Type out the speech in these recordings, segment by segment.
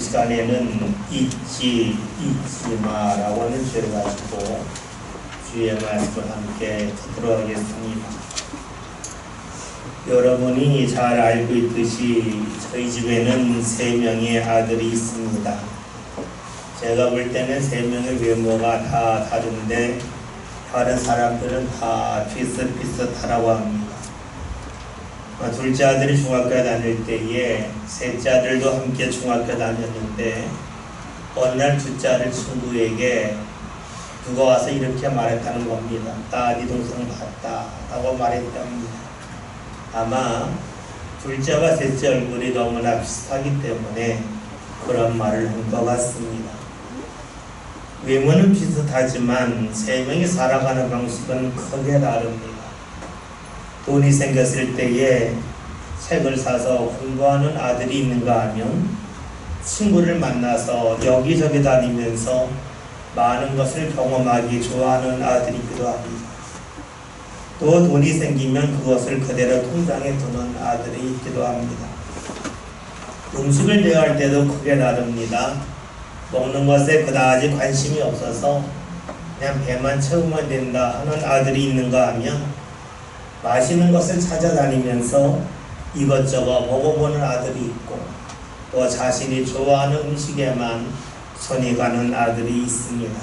시간에는 잊지 마라고 하는 주제를 가지고 주의 말씀을 함께 듣도록 하겠습니다. 여러분이 잘 알고 있듯이 저희 집에는 3명의 아들이 있습니다. 제가 볼 때는 3명의 외모가 다 다른데 다른 사람들은 다 비슷비슷하다고 합니다. 둘째 아들이 중학교에 다닐 때에 셋째 아들도 함께 중학교 다녔는데 어느 날 둘째 아들 친구에게 누가 와서 이렇게 말했다는 겁니다. 나 네 동생 봤다 라고 말했답니다. 아마 둘째와 셋째 얼굴이 너무나 비슷하기 때문에 그런 말을 한 것 같습니다. 외모는 비슷하지만 3명이 살아가는 방식은 크게 다릅니다. 돈이 생겼을 때에 책을 사서 공부하는 아들이 있는가 하면 친구를 만나서 여기저기 다니면서 많은 것을 경험하기 좋아하는 아들이 있기도 합니다. 또 돈이 생기면 그것을 그대로 통장에 두는 아들이 있기도 합니다. 음식을 대할 때도 크게 다릅니다. 먹는 것에 그다지 관심이 없어서 그냥 배만 채우면 된다 하는 아들이 있는가 하면 맛있는 것을 찾아다니면서 이것저것 먹어보는 아들이 있고 또 자신이 좋아하는 음식에만 손이 가는 아들이 있습니다.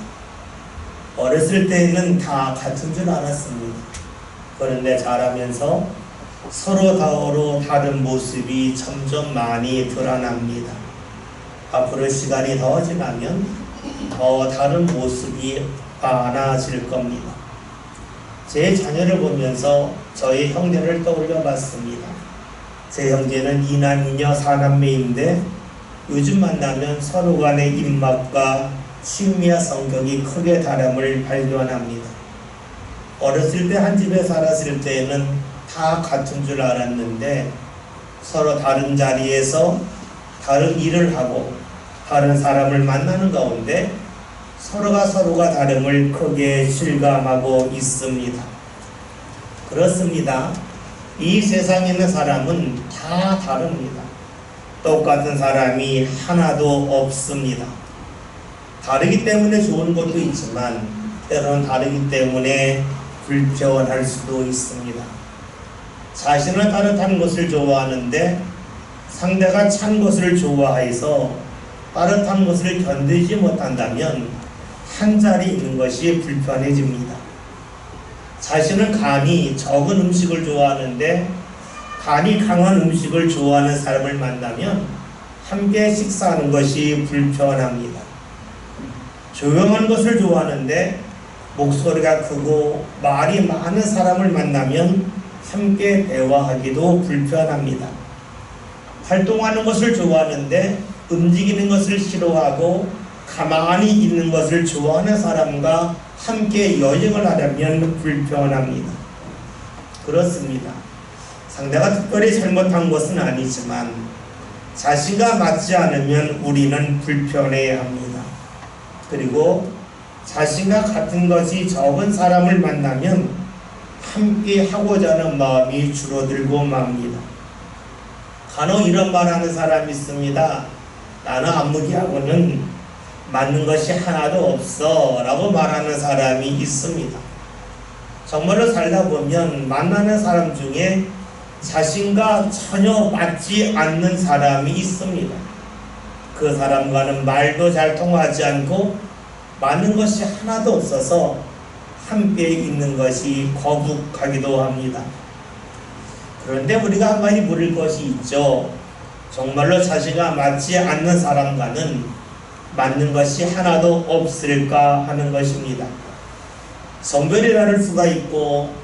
어렸을 때는 다 같은 줄 알았습니다. 그런데 자라면서 서로 다른 모습이 점점 많이 드러납니다. 앞으로 시간이 더 지나면 더 다른 모습이 많아질 겁니다. 제 자녀를 보면서 저희 형제를 떠올려 봤습니다. 제 형제는 2남이녀 4남매인데 요즘 만나면 서로 간의 입맛과 취미와 성격이 크게 다름을 발견합니다. 어렸을 때 한 집에 살았을 때에는 다 같은 줄 알았는데 서로 다른 자리에서 다른 일을 하고 다른 사람을 만나는 가운데 서로가 다름을 크게 실감하고 있습니다. 그렇습니다. 이 세상에 있는 사람은 다 다릅니다. 똑같은 사람이 하나도 없습니다. 다르기 때문에 좋은 것도 있지만 때로는 다르기 때문에 불편할 수도 있습니다. 자신은 따뜻한 것을 좋아하는데 상대가 찬 것을 좋아해서 따뜻한 것을 견디지 못한다면 한 자리 있는 것이 불편해집니다. 자신은 간이 적은 음식을 좋아하는데 간이 강한 음식을 좋아하는 사람을 만나면 함께 식사하는 것이 불편합니다. 조용한 것을 좋아하는데 목소리가 크고 말이 많은 사람을 만나면 함께 대화하기도 불편합니다. 활동하는 것을 좋아하는데 움직이는 것을 싫어하고 가만히 있는 것을 좋아하는 사람과 함께 여행을 하려면 불편합니다. 그렇습니다. 상대가 특별히 잘못한 것은 아니지만 자신과 맞지 않으면 우리는 불편해합니다. 그리고 자신과 같은 것이 적은 사람을 만나면 함께 하고자 하는 마음이 줄어들고 맙니다. 간혹 이런 말하는 사람이 있습니다. 나는 안무기하고는 맞는 것이 하나도 없어 라고 말하는 사람이 있습니다. 정말로 살다 보면 만나는 사람 중에 자신과 전혀 맞지 않는 사람이 있습니다. 그 사람과는 말도 잘 통하지 않고 맞는 것이 하나도 없어서 함께 있는 것이 거북하기도 합니다. 그런데 우리가 한 가지 물을 것이 있죠. 정말로 자신과 맞지 않는 사람과는 맞는 것이 하나도 없을까 하는 것입니다. 성별이 다를 수가 있고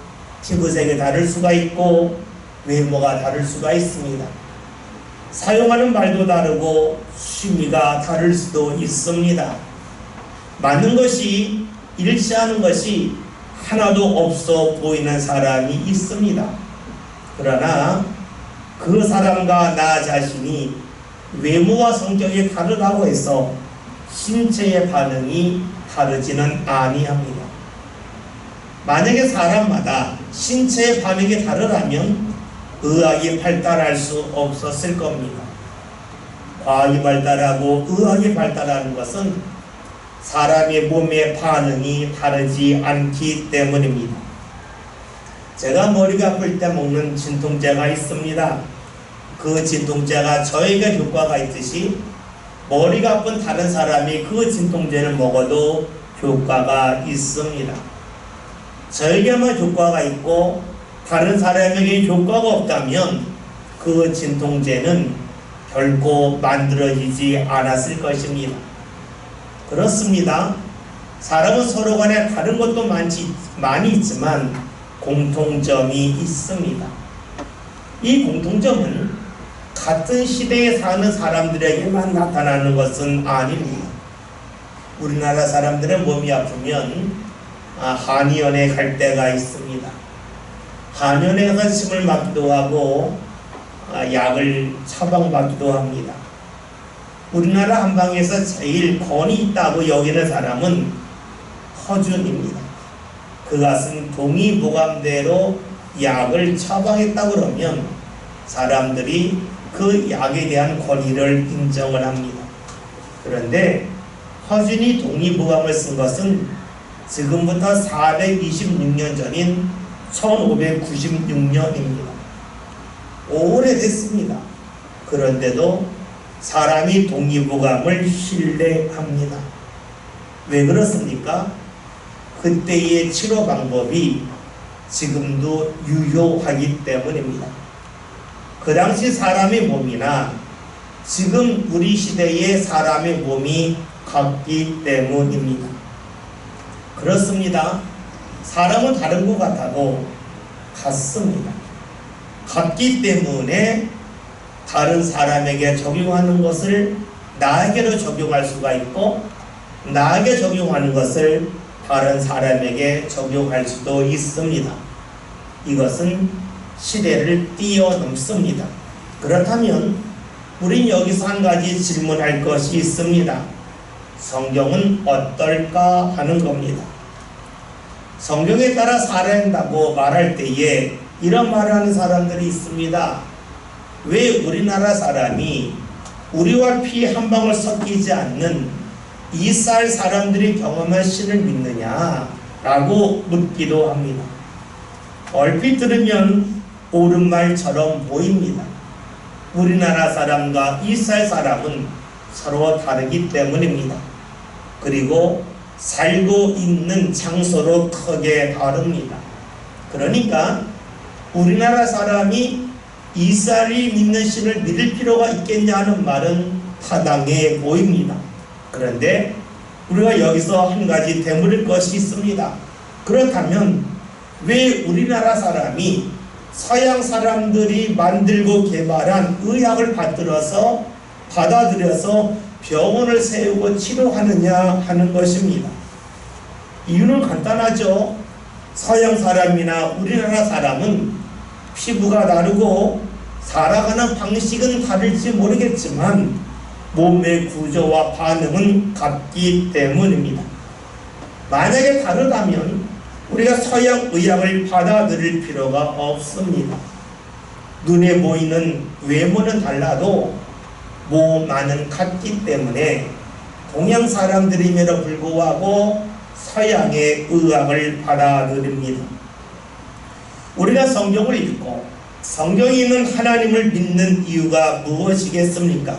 피부색이 다를 수가 있고 외모가 다를 수가 있습니다. 사용하는 말도 다르고 취미가 다를 수도 있습니다. 맞는 것이 일치하는 것이 하나도 없어 보이는 사람이 있습니다. 그러나 그 사람과 나 자신이 외모와 성격이 다르다고 해서 신체의 반응이 다르지는 아니합니다. 만약에 사람마다 신체의 반응이 다르다면 의학이 발달할 수 없었을 겁니다. 과학이 발달하고 의학이 발달하는 것은 사람의 몸의 반응이 다르지 않기 때문입니다. 제가 머리가 아플 때 먹는 진통제가 있습니다. 그 진통제가 저에게 효과가 있듯이 머리가 아픈 다른 사람이 그 진통제를 먹어도 효과가 있습니다. 저에게만 효과가 있고 다른 사람에게 효과가 없다면 그 진통제는 결코 만들어지지 않았을 것입니다. 그렇습니다. 사람은 서로 간에 다른 것도 많이 있지만 공통점이 있습니다. 이 공통점은 같은 시대에 사는 사람들에게만 나타나는 것은 아닙니다. 우리나라 사람들의 몸이 아프면 한의원에 갈 때가 있습니다. 한의원에 가서 침을 맞기도 하고 약을 처방받기도 합니다. 우리나라 한방에서 제일 권위 있다고 여기는 사람은 허준입니다. 그것은 동의보감대로 약을 처방했다고 그러면 사람들이 그 약에 대한 권위를 인정을 합니다. 그런데 허준이 동의보감을 쓴 것은 지금부터 426년 전인 1596년입니다. 오래됐습니다. 그런데도 사람이 동의보감을 신뢰합니다. 왜 그렇습니까? 그때의 치료 방법이 지금도 유효하기 때문입니다. 그 당시 사람의 몸이나 지금 우리 시대의 사람의 몸이 같기 때문입니다. 그렇습니다. 사람은 다른 것 같아도 같습니다. 같기 때문에 다른 사람에게 적용하는 것을 나에게도 적용할 수가 있고 나에게 적용하는 것을 다른 사람에게 적용할 수도 있습니다. 이것은 시대를 뛰어넘습니다. 그렇다면 우린 여기서 한 가지 질문할 것이 있습니다. 성경은 어떨까 하는 겁니다. 성경에 따라 살아야 한다고 말할 때에 이런 말을 하는 사람들이 있습니다. 왜 우리나라 사람이 우리와 피 한 방울 섞이지 않는 이스라엘 사람들이 경험한 신을 믿느냐 라고 묻기도 합니다. 얼핏 들으면 옳은 말처럼 보입니다. 우리나라 사람과 이스라엘 사람은 서로 다르기 때문입니다. 그리고 살고 있는 장소도 크게 다릅니다. 그러니까 우리나라 사람이 이스라엘이 믿는 신을 믿을 필요가 있겠냐는 말은 타당해 보입니다. 그런데 우리가 여기서 한 가지 되물을 것이 있습니다. 그렇다면 왜 우리나라 사람이 서양 사람들이 만들고 개발한 의학을 받아들여서 병원을 세우고 치료하느냐 하는 것입니다. 이유는 간단하죠. 서양 사람이나 우리나라 사람은 피부가 다르고 살아가는 방식은 다를지 모르겠지만 몸의 구조와 반응은 같기 때문입니다. 만약에 다르다면 우리가 서양 의학을 받아들일 필요가 없습니다. 눈에 보이는 외모는 달라도 몸 안은 같기 때문에 동양 사람들임에도 불구하고 서양의 의학을 받아들입니다. 우리가 성경을 읽고 성경에 있는 하나님을 믿는 이유가 무엇이겠습니까?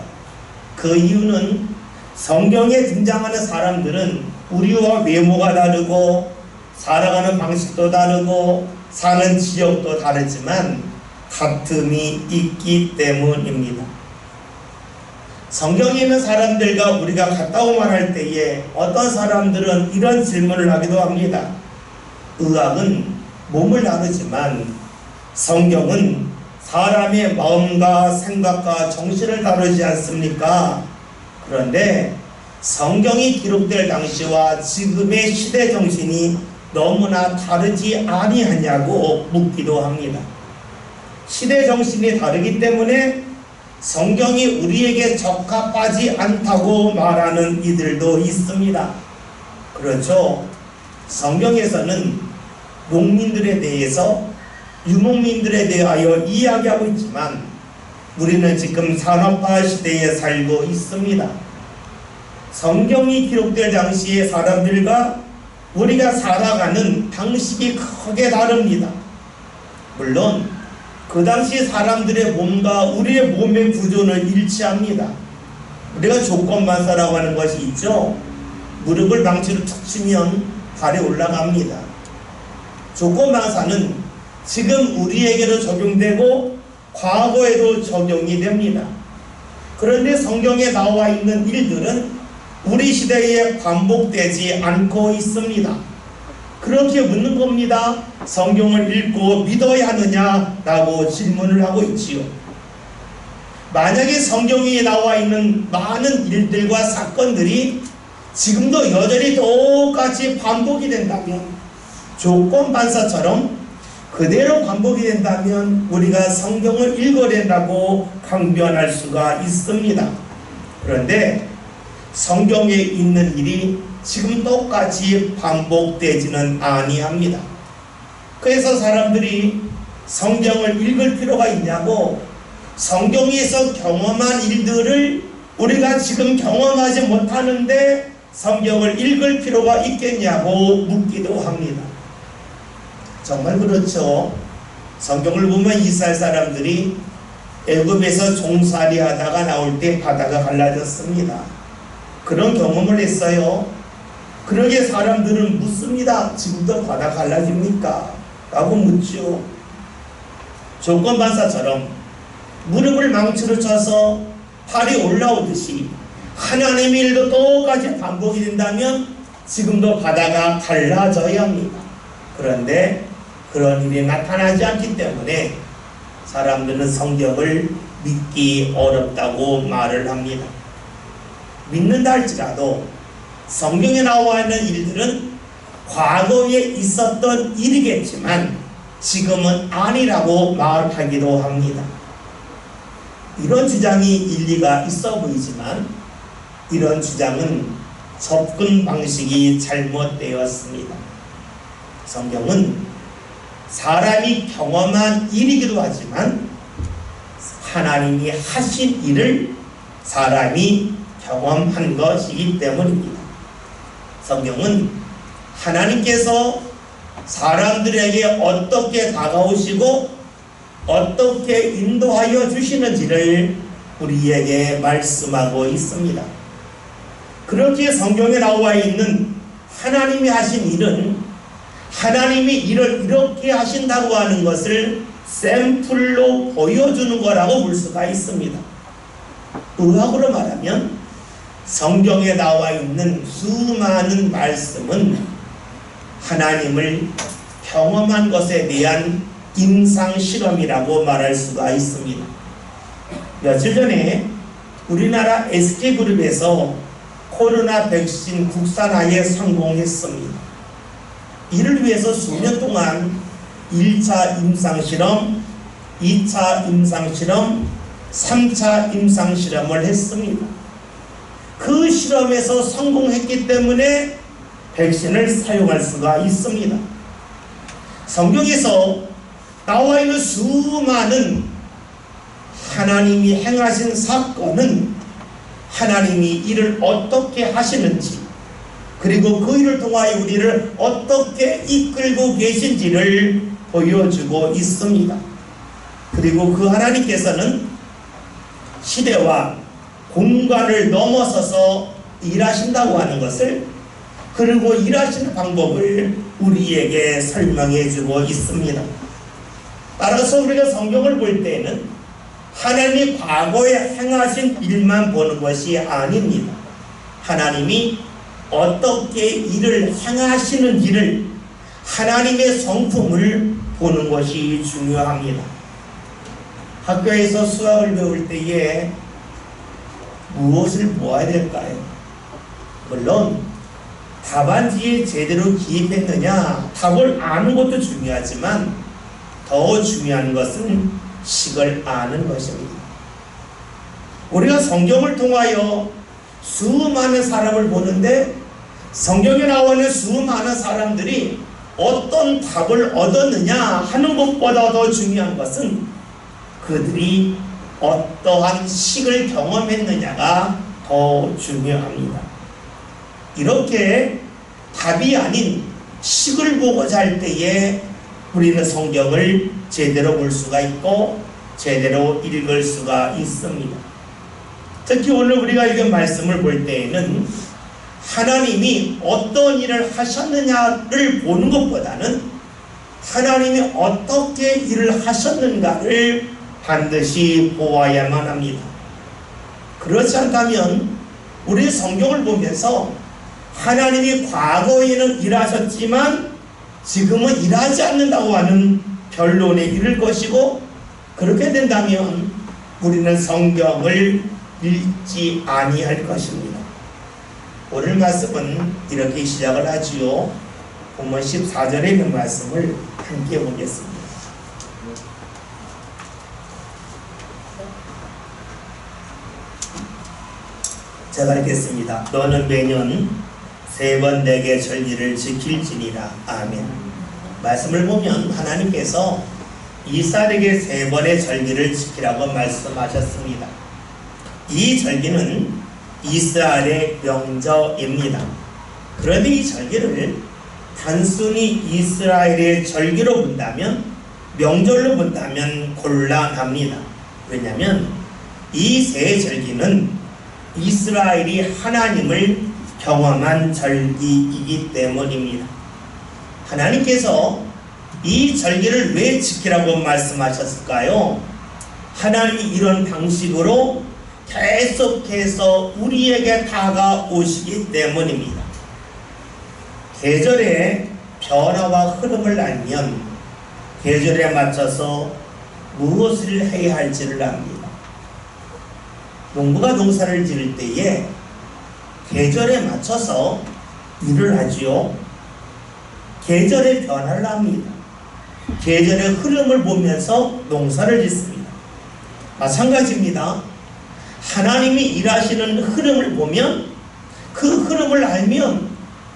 그 이유는 성경에 등장하는 사람들은 우리와 외모가 다르고 살아가는 방식도 다르고 사는 지역도 다르지만 같음이 있기 때문입니다. 성경에 있는 사람들과 우리가 같다고 말할 때에 어떤 사람들은 이런 질문을 하기도 합니다. 의학은 몸을 다루지만 성경은 사람의 마음과 생각과 정신을 다루지 않습니까? 그런데 성경이 기록될 당시와 지금의 시대 정신이 너무나 다르지 아니하냐고 묻기도 합니다. 시대 정신이 다르기 때문에 성경이 우리에게 적합하지 않다고 말하는 이들도 있습니다. 그렇죠. 성경에서는 농민들에 대해서 유목민들에 대하여 이야기하고 있지만 우리는 지금 산업화 시대에 살고 있습니다. 성경이 기록될 당시의 사람들과 우리가 살아가는 방식이 크게 다릅니다. 물론 그 당시 사람들의 몸과 우리의 몸의 구조는 일치합니다. 우리가 조건반사라고 하는 것이 있죠. 무릎을 망치로 툭 치면 발이 올라갑니다. 조건반사는 지금 우리에게도 적용되고 과거에도 적용이 됩니다. 그런데 성경에 나와 있는 일들은 우리 시대에 반복되지 않고 있습니다. 그렇게 묻는 겁니다. 성경을 읽고 믿어야 하느냐라고 질문을 하고 있지요. 만약에 성경에 나와 있는 많은 일들과 사건들이 지금도 여전히 똑같이 반복이 된다면, 조건반사처럼 그대로 반복이 된다면 우리가 성경을 읽어야 된다고 강변할 수가 있습니다. 그런데 성경에 있는 일이 지금 똑같이 반복되지는 아니합니다. 그래서 사람들이 성경을 읽을 필요가 있냐고, 성경에서 경험한 일들을 우리가 지금 경험하지 못하는데 성경을 읽을 필요가 있겠냐고 묻기도 합니다. 정말 그렇죠. 성경을 보면 이스라엘 사람들이 애굽에서 종살이 하다가 나올 때 바다가 갈라졌습니다. 그런 경험을 했어요. 그러게 사람들은 묻습니다. 지금도 바다 갈라집니까? 라고 묻죠. 조건반사처럼 무릎을 망치로 쳐서 팔이 올라오듯이 하나님의 일도 똑같이 반복이 된다면 지금도 바다가 갈라져야 합니다. 그런데 그런 일이 나타나지 않기 때문에 사람들은 성경을 믿기 어렵다고 말을 합니다. 믿는다 할지라도 성경에 나와 있는 일들은 과거에 있었던 일이겠지만 지금은 아니라고 말하기도 합니다. 이런 주장이 일리가 있어 보이지만 이런 주장은 접근 방식이 잘못되었습니다. 성경은 사람이 경험한 일이기도 하지만 하나님이 하신 일을 사람이 경험한 것이기 때문입니다. 성경은 하나님께서 사람들에게 어떻게 다가오시고 어떻게 인도하여 주시는지를 우리에게 말씀하고 있습니다. 그렇게 성경에 나와 있는 하나님이 하신 일은 하나님이 일을 이렇게 하신다고 하는 것을 샘플로 보여주는 거라고 볼 수가 있습니다. 의학으로 말하면 성경에 나와 있는 수많은 말씀은 하나님을 경험한 것에 대한 임상실험이라고 말할 수가 있습니다. 며칠 전에 우리나라 SK그룹에서 코로나 백신 국산화에 성공했습니다. 이를 위해서 수년 동안 1차 임상실험, 2차 임상실험, 3차 임상실험을 했습니다. 그 실험에서 성공했기 때문에 백신을 사용할 수가 있습니다. 성경에서 나와 있는 수많은 하나님이 행하신 사건은 하나님이 이를 어떻게 하시는지, 그리고 그 일을 통하여 우리를 어떻게 이끌고 계신지를 보여주고 있습니다. 그리고 그 하나님께서는 시대와 공간을 넘어서서 일하신다고 하는 것을, 그리고 일하시는 방법을 우리에게 설명해 주고 있습니다. 따라서 우리가 성경을 볼 때에는 하나님이 과거에 행하신 일만 보는 것이 아닙니다. 하나님이 어떻게 일을 행하시는지를, 하나님의 성품을 보는 것이 중요합니다. 학교에서 수학을 배울 때에 무엇을 보아야 될까요? 물론 답안지에 제대로 기입했느냐, 답을 아는 것도 중요하지만 더 중요한 것은 식을 아는 것입니다. 우리가 성경을 통하여 수많은 사람을 보는데 성경에 나오는 수많은 사람들이 어떤 답을 얻었느냐 하는 것보다 더 중요한 것은 그들이 어떠한 식을 경험했느냐가 더 중요합니다. 이렇게 답이 아닌 식을 보고자 할 때에 우리는 성경을 제대로 볼 수가 있고 제대로 읽을 수가 있습니다. 특히 오늘 우리가 읽은 말씀을 볼 때에는 하나님이 어떤 일을 하셨느냐를 보는 것보다는 하나님이 어떻게 일을 하셨는가를 반드시 보아야만 합니다. 그렇지 않다면 우리 성경을 보면서 하나님이 과거에는 일하셨지만 지금은 일하지 않는다고 하는 변론에 이를 것이고, 그렇게 된다면 우리는 성경을 읽지 아니할 것입니다. 오늘 말씀은 이렇게 시작을 하지요. 본문 14절에 있는 말씀을 함께 보겠습니다. 제가 읽겠습니다. 너는 매년 3번 내게 절기를 지킬지니라. 아멘. 말씀을 보면 하나님께서 이스라엘에게 3번의 절기를 지키라고 말씀하셨습니다. 이 절기는 이스라엘의 명절입니다. 그런데 이 절기를 단순히 이스라엘의 절기로 본다면, 명절로 본다면 곤란합니다. 왜냐하면 이 3절기는 이스라엘이 하나님을 경험한 절기이기 때문입니다. 하나님께서 이 절기를 왜 지키라고 말씀하셨을까요? 하나님이 이런 방식으로 계속해서 우리에게 다가오시기 때문입니다. 계절의 변화와 흐름을 알면 계절에 맞춰서 무엇을 해야 할지를 압니다. 농부가 농사를 지을 때에 계절에 맞춰서 일을 하지요. 계절의 변화를 합니다. 계절의 흐름을 보면서 농사를 짓습니다. 마찬가지입니다. 하나님이 일하시는 흐름을 보면, 그 흐름을 알면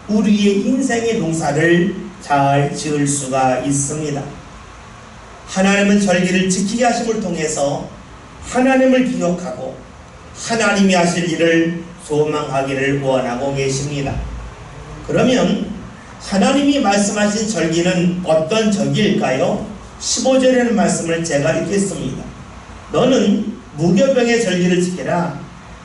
우리의 인생의 농사를 잘 지을 수가 있습니다. 하나님은 절기를 지키게 하심을 통해서 하나님을 기억하고 하나님이 하실 일을 소망하기를 원하고 계십니다. 그러면 하나님이 말씀하신 절기는 어떤 절기일까요? 15절에는 말씀을 제가 읽겠습니다. 너는 무교병의 절기를 지켜라.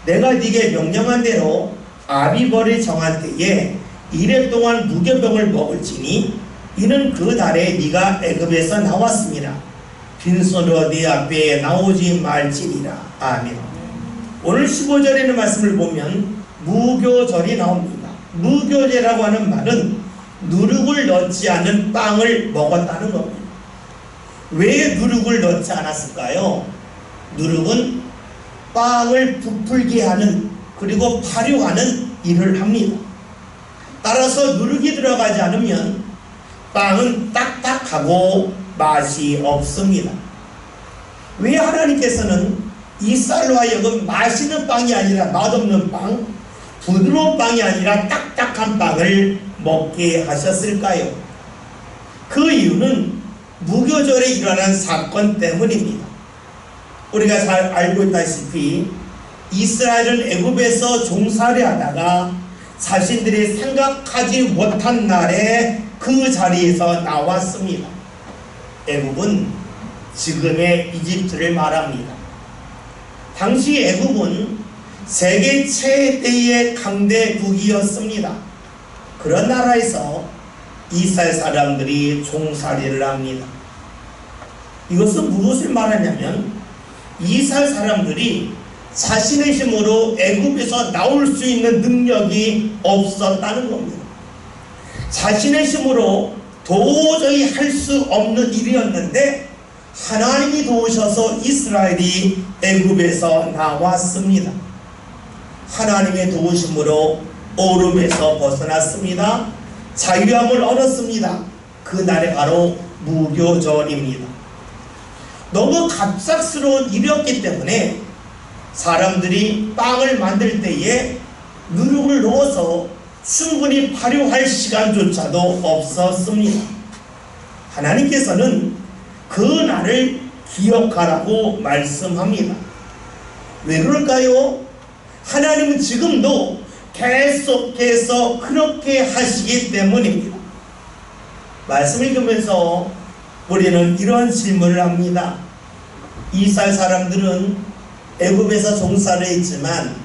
내가 네게 명령한 대로 아비벌이 정한 때에 이래 동안 무교병을 먹을지니 이는 그 달에 네가 애굽에서 나왔습니다. 빈손으로 네 앞에 나오지 말지니라. 아멘. 오늘 15절에 있는 말씀을 보면 무교절이 나옵니다. 무교제라고 하는 말은 누룩을 넣지 않은 빵을 먹었다는 겁니다. 왜 누룩을 넣지 않았을까요? 누룩은 빵을 부풀게 하는, 그리고 발효하는 일을 합니다. 따라서 누룩이 들어가지 않으면 빵은 딱딱하고 맛이 없습니다. 왜 하나님께서는 이스라엘로 하여금 맛있는 빵이 아니라 맛없는 빵, 부드러운 빵이 아니라 딱딱한 빵을 먹게 하셨을까요? 그 이유는 무교절에 일어난 사건 때문입니다. 우리가 잘 알고 있다시피 이스라엘은 애굽에서 종살이 하다가 자신들이 생각하지 못한 날에 그 자리에서 나왔습니다. 애굽은 지금의 이집트를 말합니다. 당시 애굽은 세계 최대의 강대국이었습니다. 그런 나라에서 이스라엘 사람들이 종살이를 합니다. 이것은 무엇을 말하냐면 이스라엘 사람들이 자신의 힘으로 애굽에서 나올 수 있는 능력이 없었다는 겁니다. 자신의 힘으로 도저히 할 수 없는 일이었는데 하나님이 도우셔서 이스라엘이 애굽에서 나왔습니다. 하나님의 도우심으로 오름에서 벗어났습니다. 자유함을 얻었습니다. 그날이 바로 무교절입니다. 너무 갑작스러운 일이었기 때문에 사람들이 빵을 만들 때에 누룩을 넣어서 충분히 발효할 시간조차도 없었습니다. 하나님께서는 그 날을 기억하라고 말씀합니다. 왜 그럴까요? 하나님은 지금도 계속해서 그렇게 하시기 때문입니다. 말씀을 읽으면서 우리는 이런 질문을 합니다. 이스라엘 사람들은 애굽에서 종살이 했지만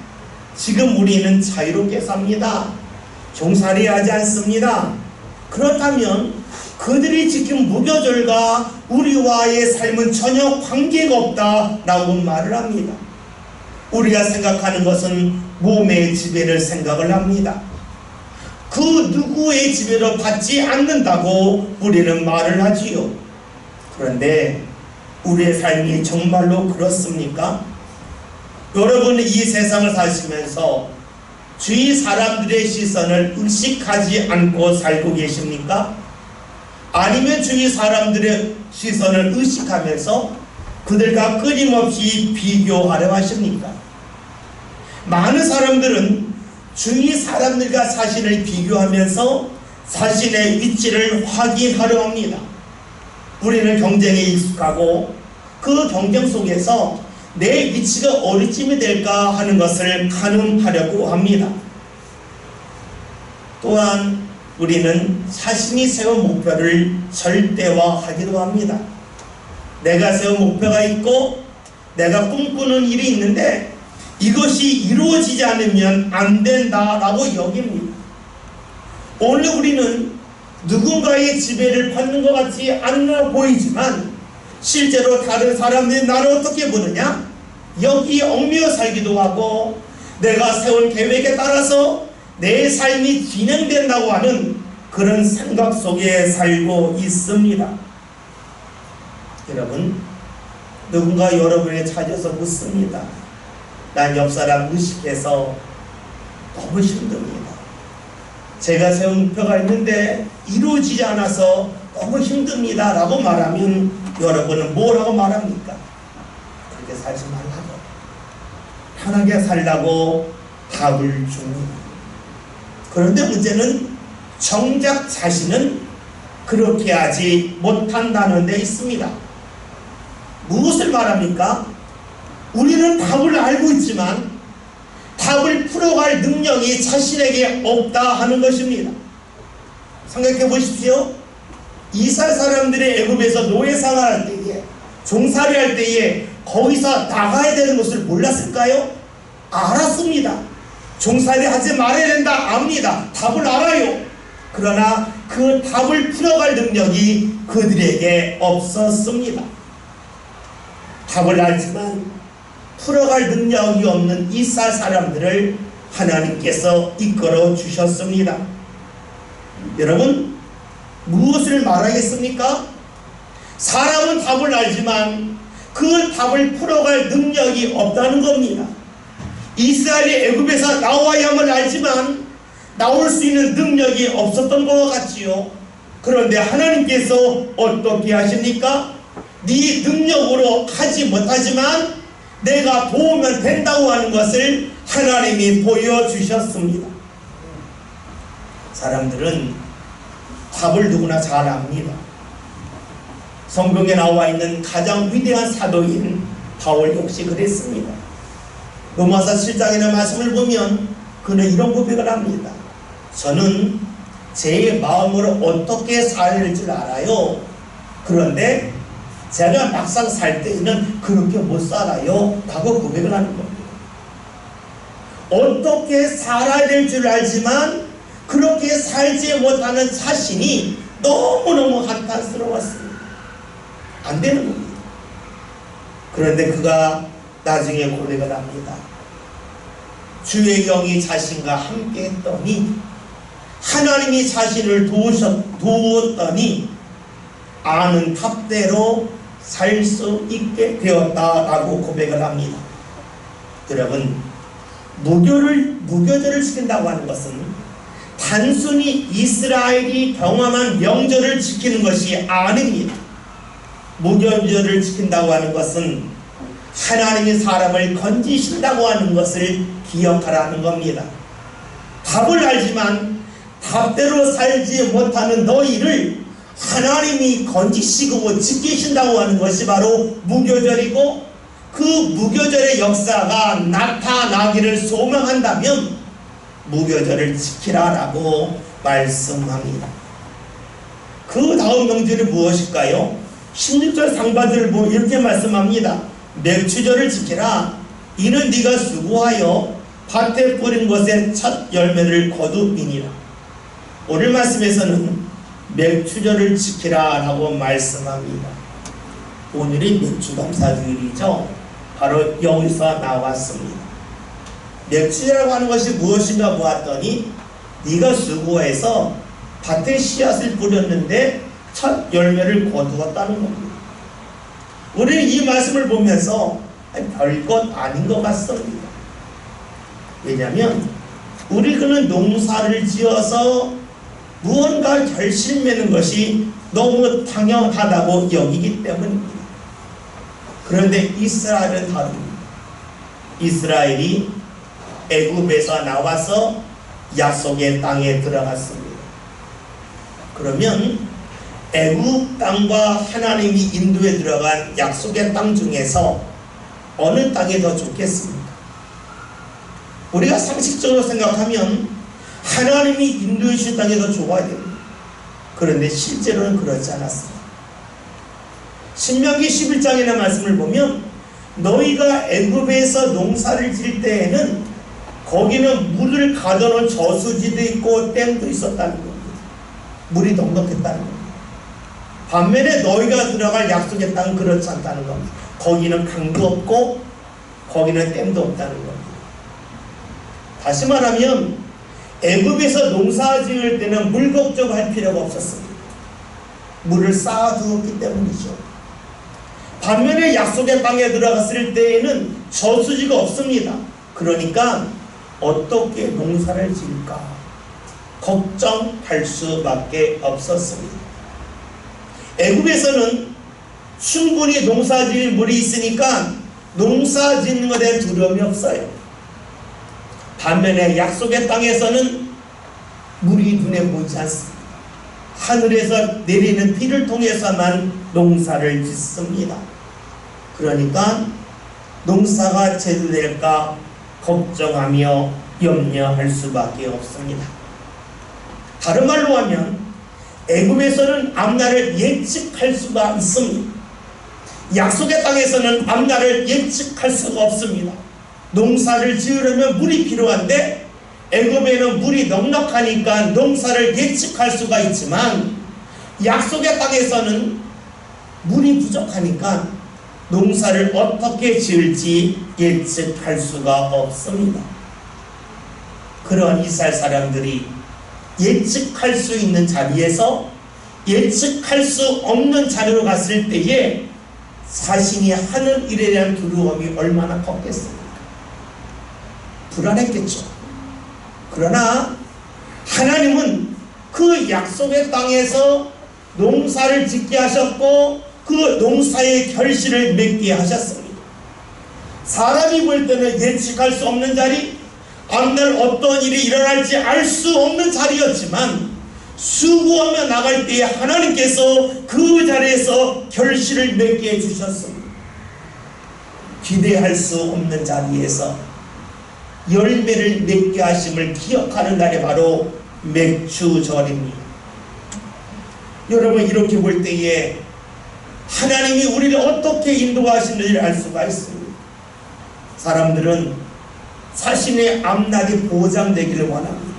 지금 우리는 자유롭게 삽니다. 종살이 하지 않습니다. 그렇다면 그들이 지킨 무교절과 우리와의 삶은 전혀 관계가 없다라고 말을 합니다. 우리가 생각하는 것은 몸의 지배를 생각을 합니다. 그 누구의 지배로 받지 않는다고 우리는 말을 하지요. 그런데 우리의 삶이 정말로 그렇습니까? 여러분, 이 세상을 사시면서 주위 사람들의 시선을 의식하지 않고 살고 계십니까? 아니면 주위 사람들의 시선을 의식하면서 그들과 끊임없이 비교하려 하십니까? 많은 사람들은 주위 사람들과 자신을 비교하면서 자신의 위치를 확인하려 합니다. 우리는 경쟁에 익숙하고 그 경쟁 속에서 내 위치가 어디쯤이 될까 하는 것을 가늠하려고 합니다. 또한 우리는 자신이 세운 목표를 절대화하기도 합니다. 내가 세운 목표가 있고 내가 꿈꾸는 일이 있는데 이것이 이루어지지 않으면 안 된다라고 여깁니다. 오늘 우리는 누군가의 지배를 받는 것 같지 않아 보이지만 실제로 다른 사람들이 나를 어떻게 보느냐? 여기 얽매여 살기도 하고 내가 세운 계획에 따라서 내 삶이 진행된다고 하는 그런 생각 속에 살고 있습니다. 여러분, 누군가 여러분에게 찾아서 묻습니다. 난 옆 사람 의식해서 너무 힘듭니다. 제가 세운 목표가 있는데 이루어지지 않아서 너무 힘듭니다 라고 말하면 여러분은 뭐라고 말합니까? 그렇게 살지 말라고, 편하게 살라고 답을 줍니다. 그런데 문제는 정작 자신은 그렇게 하지 못한다는 데 있습니다. 무엇을 말합니까? 우리는 답을 알고 있지만 답을 풀어갈 능력이 자신에게 없다 하는 것입니다. 생각해 보십시오. 이스라엘 사람들이 애굽에서 노예 생활할 때에, 종살이 할 때에 거기서 나가야 되는 것을 몰랐을까요? 알았습니다. 종살이 하지 말아야 된다 압니다. 답을 알아요. 그러나 그 답을 풀어갈 능력이 그들에게 없었습니다. 답을 알지만 풀어갈 능력이 없는 이스라엘 사람들을 하나님께서 이끌어 주셨습니다. 여러분, 무엇을 말하겠습니까? 사람은 답을 알지만 그 답을 풀어갈 능력이 없다는 겁니다. 이스라엘이 애굽에서 나와야 함을 알지만 나올 수 있는 능력이 없었던 것 같지요. 그런데 하나님께서 어떻게 하십니까? 네 능력으로 하지 못하지만 내가 도우면 된다고 하는 것을 하나님이 보여주셨습니다. 사람들은 답을 누구나 잘 압니다. 성경에 나와 있는 가장 위대한 사도인 바울 역시 그랬습니다. 로마서 7장의 말씀을 보면 그는 이런 고백을 합니다. 저는 제 마음으로 어떻게 살릴 줄 알아요. 그런데 제가 막상 살 때에는 그렇게 못 살아요 라고 고백을 하는 겁니다. 어떻게 살아야 될 줄 알지만 그렇게 살지 못하는 자신이 너무너무 한탄스러웠습니다. 안 되는 겁니다. 그런데 그가 나중에 고백을 합니다. 주의 영이 자신과 함께 했더니 하나님이 자신을 도웠더니 아는 답대로 살 수 있게 되었다라고 고백을 합니다. 여러분, 무교절을 지킨다고 하는 것은 단순히 이스라엘이 경험한 명절을 지키는 것이 아닙니다. 무교절을 지킨다고 하는 것은 하나님이 사람을 건지신다고 하는 것을 기억하라는 겁니다. 답을 알지만 답대로 살지 못하는 너희를 하나님이 건지시고 지키신다고 하는 것이 바로 무교절이고, 그 무교절의 역사가 나타나기를 소망한다면 무교절을 지키라라고 말씀합니다. 그 다음 명절이 무엇일까요? 16절 상반절을 보면 이렇게 말씀합니다. 맥추절을 지키라. 이는 네가 수고하여 밭에 뿌린 것에 첫 열매를 거두이니라. 오늘 말씀에서는 맥추절을 지키라 라고 말씀합니다. 오늘이 맥추감사주일이죠. 바로 여기서 나왔습니다. 맥추절이라고 하는 것이 무엇인가 보았더니 네가 수고해서 밭에 씨앗을 뿌렸는데 첫 열매를 거두었다는 겁니다. 우리는 이 말씀을 보면서 별것 아닌 것 같습니다. 왜냐하면 우리는 농사를 지어서 무언가 결실 맺는 것이 너무 당연하다고 여기기 때문입니다. 그런데 이스라엘은 다릅니다. 이스라엘이 애굽에서 나와서 약속의 땅에 들어갔습니다. 그러면 애굽 땅과 하나님이 인도에 들어간 약속의 땅 중에서 어느 땅이 더 좋겠습니까? 우리가 상식적으로 생각하면 하나님이 인도해 주신 땅이 더 좋아야 됩니다. 그런데 실제로는 그렇지 않았습니다. 신명기 11장이라는 말씀을 보면 너희가 애굽에서 농사를 질 때에는 거기는 물을 가둬놓은 저수지도 있고 댐도 있었다는 겁니다. 물이 넉넉했다는 겁니다. 반면에 너희가 들어갈 약속의 땅은 그렇지 않다는 겁니다. 거기는 강도 없고 거기는 댐도 없다는 겁니다. 다시 말하면 애굽에서 농사 지을 때는 물 걱정할 필요가 없었습니다. 물을 쌓아두었기 때문이죠. 반면에 약속의 땅에 들어갔을 때에는 저수지가 없습니다. 그러니까 어떻게 농사를 지을까 걱정할 수밖에 없었습니다. 애굽에서는 충분히 농사 지을 물이 있으니까 농사 짓는 것에 두려움이 없어요. 반면에 약속의 땅에서는 물이 눈에 보이지 않습니다. 하늘에서 내리는 비를 통해서만 농사를 짓습니다. 그러니까 농사가 제대로 될까 걱정하며 염려할 수밖에 없습니다. 다른 말로 하면 애굽에서는 앞날을 예측할 수가 있습니다. 약속의 땅에서는 앞날을 예측할 수가 없습니다. 농사를 지으려면 물이 필요한데 애굽에는 물이 넉넉하니까 농사를 예측할 수가 있지만 약속의 땅에서는 물이 부족하니까 농사를 어떻게 지을지 예측할 수가 없습니다. 그런 이스라엘 사람들이 예측할 수 있는 자리에서 예측할 수 없는 자리로 갔을 때에 자신이 하는 일에 대한 두려움이 얼마나 컸겠습니까? 불안했겠죠. 그러나 하나님은 그 약속의 땅에서 농사를 짓게 하셨고 그 농사의 결실을 맺게 하셨습니다. 사람이 볼 때는 예측할 수 없는 자리, 앞날 어떤 일이 일어날지 알 수 없는 자리였지만 수고하며 나갈 때에 하나님께서 그 자리에서 결실을 맺게 해주셨습니다. 기대할 수 없는 자리에서 열매를 맺게 하심을 기억하는 날이 바로 맥추절입니다. 여러분, 이렇게 볼 때에 하나님이 우리를 어떻게 인도하시는지를 알 수가 있습니다. 사람들은 자신의 앞날이 보장되기를 원합니다.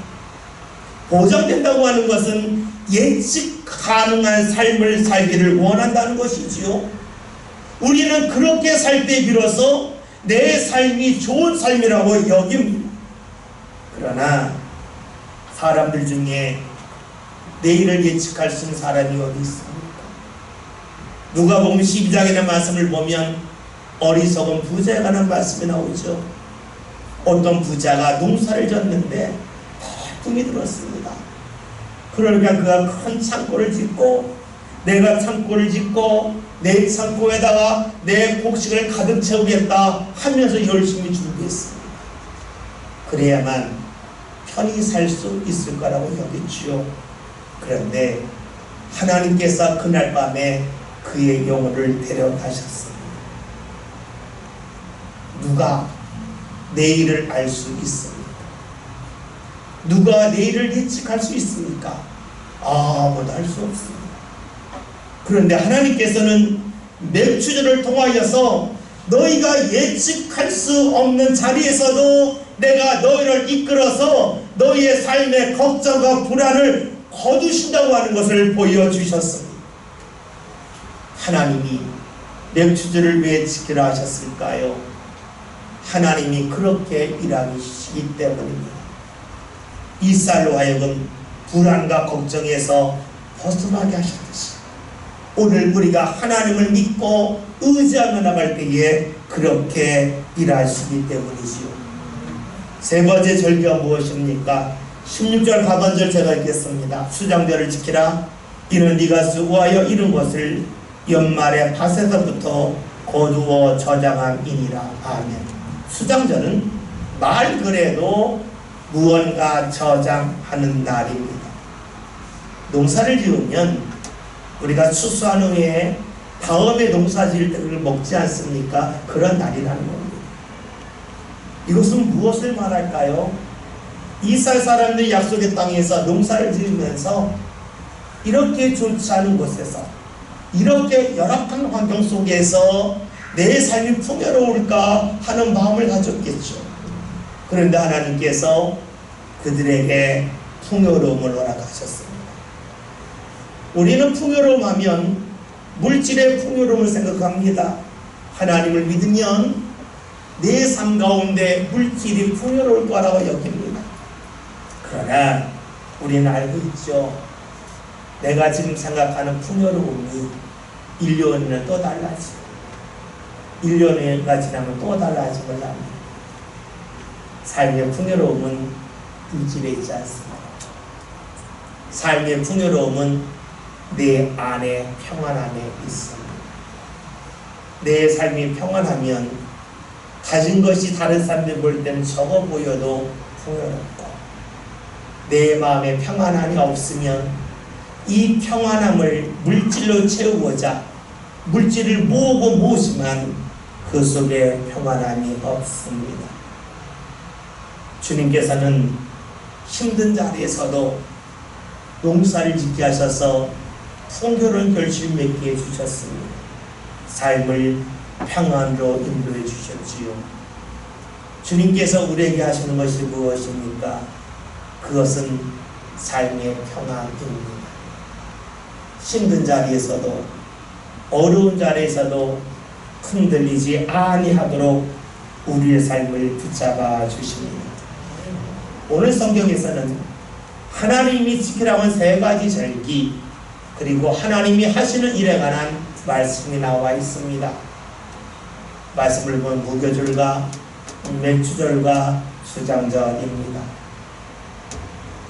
보장된다고 하는 것은 예측 가능한 삶을 살기를 원한다는 것이지요. 우리는 그렇게 살 때 비로소 내 삶이 좋은 삶이라고 여깁니다. 그러나 사람들 중에 내일을 예측할 수 있는 사람이 어디 있습니까? 누가복음 12장이라는 말씀을 보면 어리석은 부자에 관한 말씀이 나오죠. 어떤 부자가 농사를 졌는데 태풍이 들었습니다. 그러니까 그가 큰 창고를 짓고 내가 창고를 짓고 내 창고에다가 내 곡식을 가득 채우겠다 하면서 열심히 준비했습니다. 그래야만 편히 살 수 있을 거라고 여겼지요. 그런데 하나님께서 그날 밤에 그의 영혼을 데려가셨습니다. 누가 내일을 알 수 있습니까? 누가 내일을 예측할 수 있습니까? 아무도 알 수 없습니다. 그런데 하나님께서는 맥추절을 통하여서 너희가 예측할 수 없는 자리에서도 내가 너희를 이끌어서 너희의 삶의 걱정과 불안을 거두신다고 하는 것을 보여주셨습니다. 하나님이 맥추절을 왜 지키라 하셨을까요? 하나님이 그렇게 일하시기 때문입니다. 이스라엘로 하여금 불안과 걱정에서 벗어나게 하셨듯이 오늘 우리가 하나님을 믿고 의지하며 나갈 때에 그렇게 일하시기 때문이지요. 세 번째 절기가 무엇입니까? 16절 하반절 제가 읽겠습니다. 수장절을 지키라. 이는 네가 수고하여 이룬 것을 연말에 밭에서부터 거두어 저장함이니라. 아멘. 수장절은 말 그대로 무언가 저장하는 날입니다. 농사를 지으면 우리가 추수한 후에 다음에 농사 지을 때를 먹지 않습니까? 그런 날이라는 겁니다. 이것은 무엇을 말할까요? 이스라엘 사람들이 약속의 땅에서 농사를 지으면서 이렇게 좋지 않은 곳에서 이렇게 열악한 환경 속에서 내 삶이 풍요로울까 하는 마음을 가졌겠죠. 그런데 하나님께서 그들에게 풍요로움을 허락하셨습니다. 우리는 풍요로움 하면 물질의 풍요로움을 생각합니다. 하나님을 믿으면 내 삶 가운데 물질이 풍요로울 거라고 여깁니다. 그러나 우리는 알고 있죠. 내가 지금 생각하는 풍요로움이 1년이면 또 달라지고 1년이 지나면 또 달라짐을 합니다. 삶의 풍요로움은 물질에 있지 않습니다. 삶의 풍요로움은 내 안에 평안 안에 있습니다. 내 삶이 평안하면 가진 것이 다른 사람들 볼 때는 적어 보여도 풍요롭고 내 마음에 평안함이 없으면 이 평안함을 물질로 채우고자 물질을 모으고 모으지만 그 속에 평안함이 없습니다. 주님께서는 힘든 자리에서도 농사를 짓게 하셔서 풍요로운 결실을 맺게 해주셨습니다. 삶을 평안으로 인도해 주셨지요. 주님께서 우리에게 하시는 것이 무엇입니까? 그것은 삶의 평안입니다. 힘든 자리에서도 어려운 자리에서도 흔들리지 아니하도록 우리의 삶을 붙잡아 주십니다. 오늘 성경에서는 하나님이 지키라고 한 세 가지 절기 그리고 하나님이 하시는 일에 관한 말씀이 나와 있습니다. 말씀을 보면 무교절과 맥추절과 수장절입니다.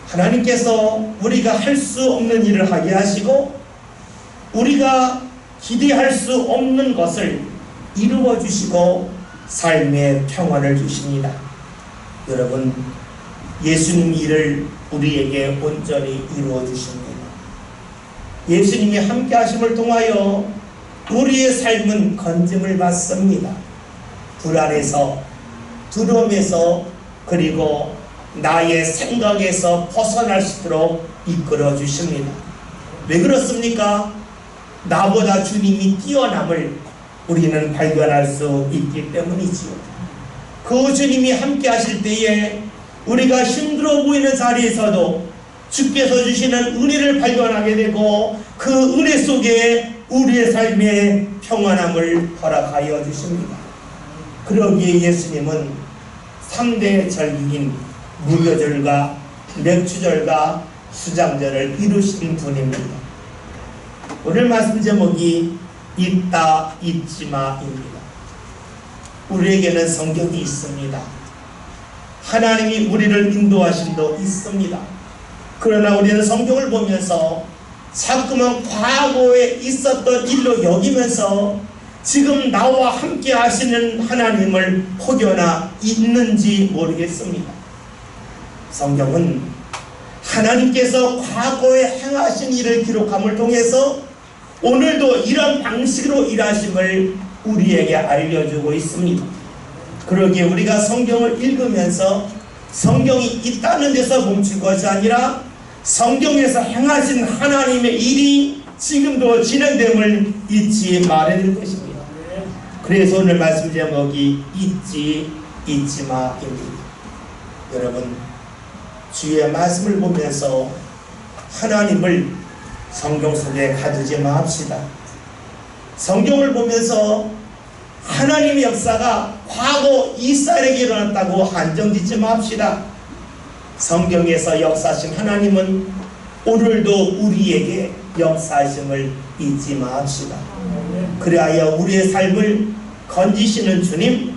하나님께서 우리가 할 수 없는 일을 하게 하시고 우리가 기대할 수 없는 것을 이루어 주시고 삶의 평안을 주십니다. 여러분, 예수님 일을 우리에게 온전히 이루어 주십니다. 예수님이 함께 하심을 통하여 우리의 삶은 건짐을 받습니다. 불안에서, 두려움에서, 그리고 나의 생각에서 벗어날 수 있도록 이끌어 주십니다. 왜 그렇습니까? 나보다 주님이 뛰어남을 우리는 발견할 수 있기 때문이지요. 그 주님이 함께 하실 때에 우리가 힘들어 보이는 자리에서도 주께서 주시는 은혜를 발견하게 되고 그 은혜 속에 우리의 삶의 평안함을 허락하여 주십니다. 그러기에 예수님은 3대 절기인 무교절과 맥추절과 수장절을 이루신 분입니다. 오늘 말씀 제목이 있다 잊지마입니다. 우리에게는 성경이 있습니다. 하나님이 우리를 인도하심도 있습니다. 그러나 우리는 성경을 보면서 자꾸만 과거에 있었던 일로 여기면서 지금 나와 함께 하시는 하나님을 혹여나 있는지 모르겠습니다. 성경은 하나님께서 과거에 행하신 일을 기록함을 통해서 오늘도 이런 방식으로 일하심을 우리에게 알려주고 있습니다. 그러기에 우리가 성경을 읽으면서 성경이 있다는 데서 멈춘 것이 아니라 성경에서 행하신 하나님의 일이 지금도 진행됨을 잊지 말아야 될 것입니다. 그래서 오늘 말씀 제목이 잊지 마입니다. 여러분, 주의 말씀을 보면서 하나님을 성경 속에 가두지 맙시다. 성경을 보면서 하나님의 역사가 과거 이스라엘에게 일어났다고 한정짓지 맙시다. 성경에서 역사하신 하나님은 오늘도 우리에게 역사하심을 잊지 맙시다. 그리하여 우리의 삶을 건지시는 주님,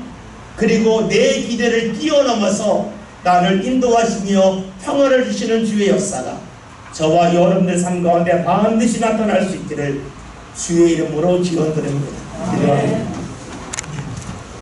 그리고 내 기대를 뛰어넘어서 나를 인도하시며 평화를 주시는 주의 역사가 저와 여러분들 삶 가운데 반드시 나타날 수 있기를 주의 이름으로 기원드립니다. 기도합니다.